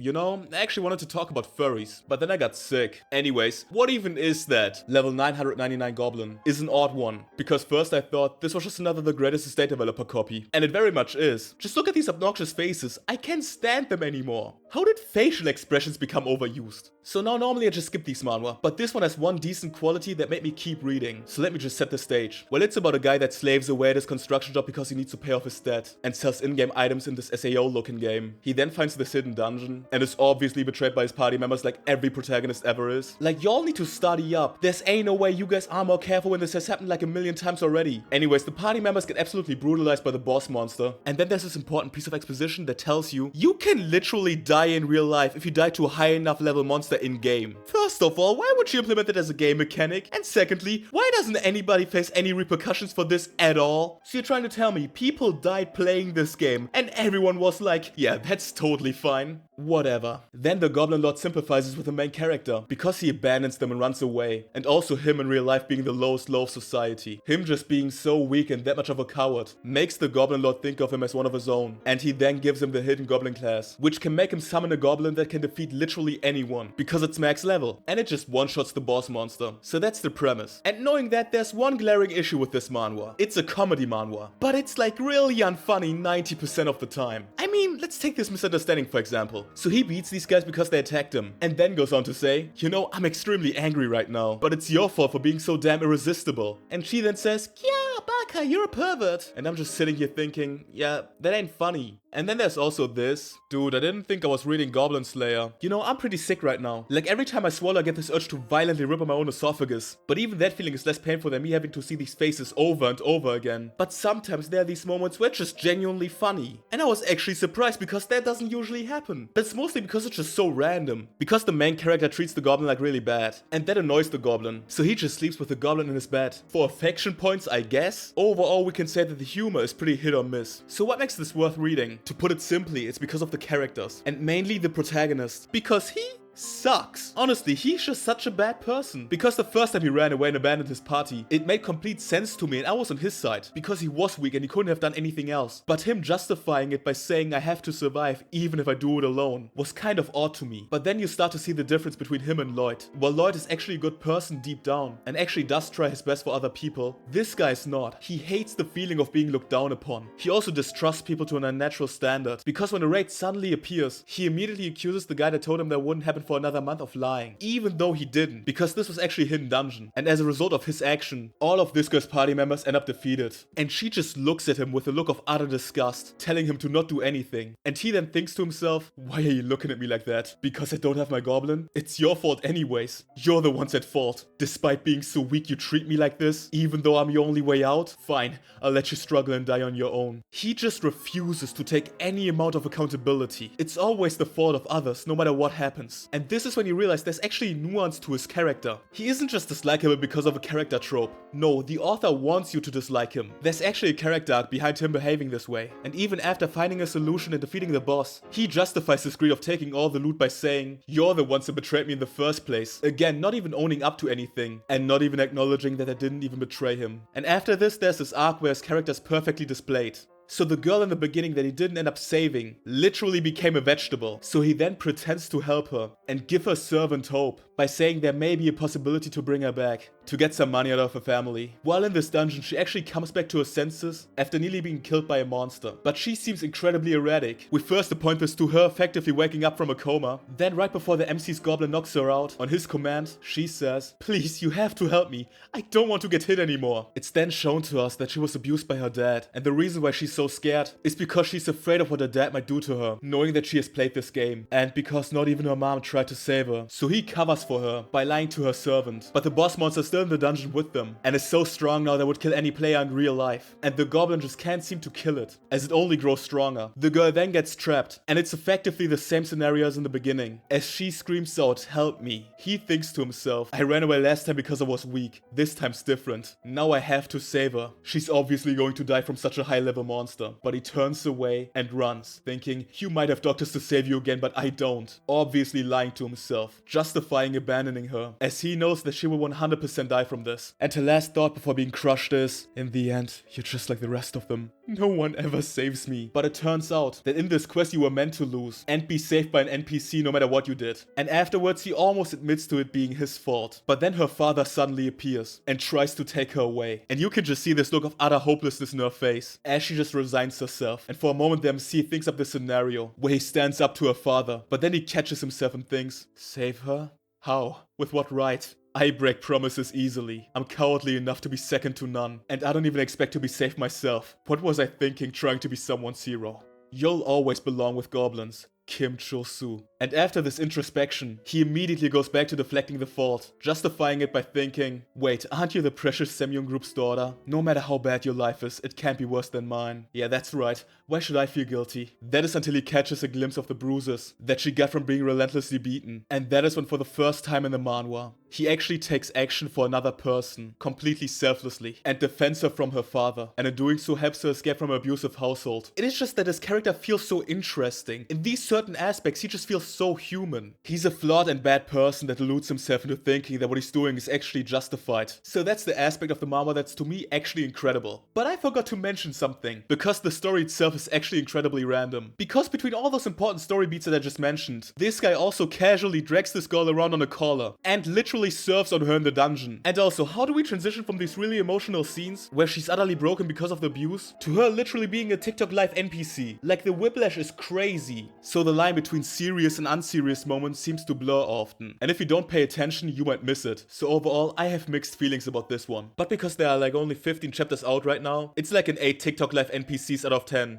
You know, I actually wanted to talk about furries, but then I got sick. Anyways, what even is that? Level 999 Goblin is an odd one, because first I thought this was just another The Greatest Estate Developer copy, and it very much is. Just look at these obnoxious faces, I can't stand them anymore. How did facial expressions become overused? So now normally I just skip these manhwa, but this one has one decent quality that made me keep reading. So let me just set the stage. Well, it's about a guy that slaves away at his construction job because he needs to pay off his debt, and sells in-game items in this SAO looking game. He then finds this hidden dungeon, and is obviously betrayed by his party members like every protagonist ever is. Like, y'all need to study up. There's ain't no way you guys are more careful when this has happened like a million times already. Anyways, the party members get absolutely brutalized by the boss monster, and then there's this important piece of exposition that tells you you can literally die in real life if you die to a high enough level monster in-game. First of all, why would you implement it as a game mechanic? And secondly, why doesn't anybody face any repercussions for this at all? So you're trying to tell me people died playing this game and everyone was like, yeah, that's totally fine. Whatever. Then the Goblin Lord sympathizes with the main character because he abandons them and runs away. And also him in real life being the lowest low of society. Him just being so weak and that much of a coward makes the Goblin Lord think of him as one of his own. And he then gives him the hidden Goblin class, which can make him summon a goblin that can defeat literally anyone because it's max level. And it just one-shots the boss monster. So that's the premise. And knowing that, there's one glaring issue with this manhwa. It's a comedy manhwa, but it's like really unfunny 90% of the time. I mean, let's take this misunderstanding for example. So he beats these guys because they attacked him, and then goes on to say, you know, I'm extremely angry right now, but it's your fault for being so damn irresistible. And she then says, yeah, Baka, you're a pervert. And I'm just sitting here thinking, yeah, that ain't funny. And then there's also this. Dude, I didn't think I was reading Goblin Slayer. You know, I'm pretty sick right now. Like every time I swallow I get this urge to violently rip on my own esophagus. But even that feeling is less painful than me having to see these faces over and over again. But sometimes there are these moments where it's just genuinely funny. And I was actually surprised because that doesn't usually happen. That's mostly because it's just so random. Because the main character treats the goblin like really bad. And that annoys the goblin. So he just sleeps with the goblin in his bed. For affection points, I guess. Overall, we can say that the humor is pretty hit or miss. So what makes this worth reading? To put it simply, it's because of the characters. And mainly the protagonist. Because he sucks. Honestly, he's just such a bad person. Because the first time he ran away and abandoned his party, it made complete sense to me and I was on his side. Because he was weak and he couldn't have done anything else. But him justifying it by saying I have to survive even if I do it alone was kind of odd to me. But then you start to see the difference between him and Llyod. While Llyod is actually a good person deep down and actually does try his best for other people, this guy's not. He hates the feeling of being looked down upon. He also distrusts people to an unnatural standard. Because when a raid suddenly appears, he immediately accuses the guy that told him that wouldn't happen for another month of lying, even though he didn't, because this was actually a hidden dungeon. And as a result of his action, all of this girl's party members end up defeated. And she just looks at him with a look of utter disgust, telling him to not do anything. And he then thinks to himself, why are you looking at me like that? Because I don't have my goblin? It's your fault anyways. You're the ones at fault. Despite being so weak, you treat me like this, even though I'm your only way out? Fine, I'll let you struggle and die on your own. He just refuses to take any amount of accountability. It's always the fault of others, no matter what happens. And this is when you realize there's actually nuance to his character. He isn't just dislikable because of a character trope. No, the author wants you to dislike him. There's actually a character arc behind him behaving this way. And even after finding a solution and defeating the boss, he justifies his greed of taking all the loot by saying, you're the ones that betrayed me in the first place. Again, not even owning up to anything. And not even acknowledging that I didn't even betray him. And after this, there's this arc where his character is perfectly displayed. So the girl in the beginning that he didn't end up saving literally became a vegetable. So he then pretends to help her and give her servant hope by saying there may be a possibility to bring her back, to get some money out of her family. While in this dungeon, she actually comes back to her senses after nearly being killed by a monster. But she seems incredibly erratic. We first point this to her effectively waking up from a coma. Then right before the MC's goblin knocks her out, on his command, she says, please, you have to help me. I don't want to get hit anymore. It's then shown to us that she was abused by her dad. And the reason why she's so scared is because she's afraid of what her dad might do to her, knowing that she has played this game. And because not even her mom tried to save her. So he covers for her by lying to her servant. But the boss monster is still in the dungeon with them and is so strong now that would kill any player in real life. And the goblin just can't seem to kill it, as it only grows stronger. The girl then gets trapped, and it's effectively the same scenario as in the beginning. As she screams out, help me, he thinks to himself, I ran away last time because I was weak. This time's different. Now I have to save her. She's obviously going to die from such a high level monster. But he turns away and runs, thinking, you might have doctors to save you again, but I don't. Obviously lying to himself, justifying abandoning her, as he knows that she will 100% and die from this. And her last thought before being crushed is, in the end, you're just like the rest of them. No one ever saves me. But it turns out that in this quest you were meant to lose and be saved by an NPC no matter what you did. And afterwards he almost admits to it being his fault. But then her father suddenly appears and tries to take her away. And you can just see this look of utter hopelessness in her face as she just resigns herself. And for a moment the MC thinks up this scenario where he stands up to her father, but then he catches himself and thinks, save her? How? With what right? I break promises easily. I'm cowardly enough to be second to none. And I don't even expect to be saved myself. What was I thinking trying to be someone's hero? You'll always belong with goblins. Kim Chulsoo. And after this introspection, he immediately goes back to deflecting the fault, justifying it by thinking, wait, aren't you the precious Semyon Group's daughter? No matter how bad your life is, it can't be worse than mine. Yeah, that's right. Why should I feel guilty? That is until he catches a glimpse of the bruises that she got from being relentlessly beaten. And that is when for the first time in the manhwa, he actually takes action for another person, completely selflessly, and defends her from her father, and in doing so helps her escape from an abusive household. It is just that his character feels so interesting. In these certain aspects, he just feels so human. He's a flawed and bad person that eludes himself into thinking that what he's doing is actually justified. So that's the aspect of the manhwa that's to me actually incredible. But I forgot to mention something, because the story itself is actually incredibly random. Because between all those important story beats that I just mentioned, this guy also casually drags this girl around on a collar, and literally serves on her in the dungeon. And also, how do we transition from these really emotional scenes, where she's utterly broken because of the abuse, to her literally being a TikTok live NPC? Like, the whiplash is crazy. So the line between serious and unserious moments seems to blur often. And if you don't pay attention, you might miss it. So overall, I have mixed feelings about this one. But because there are like only 15 chapters out right now, it's like an 8 TikTok live NPCs out of 10.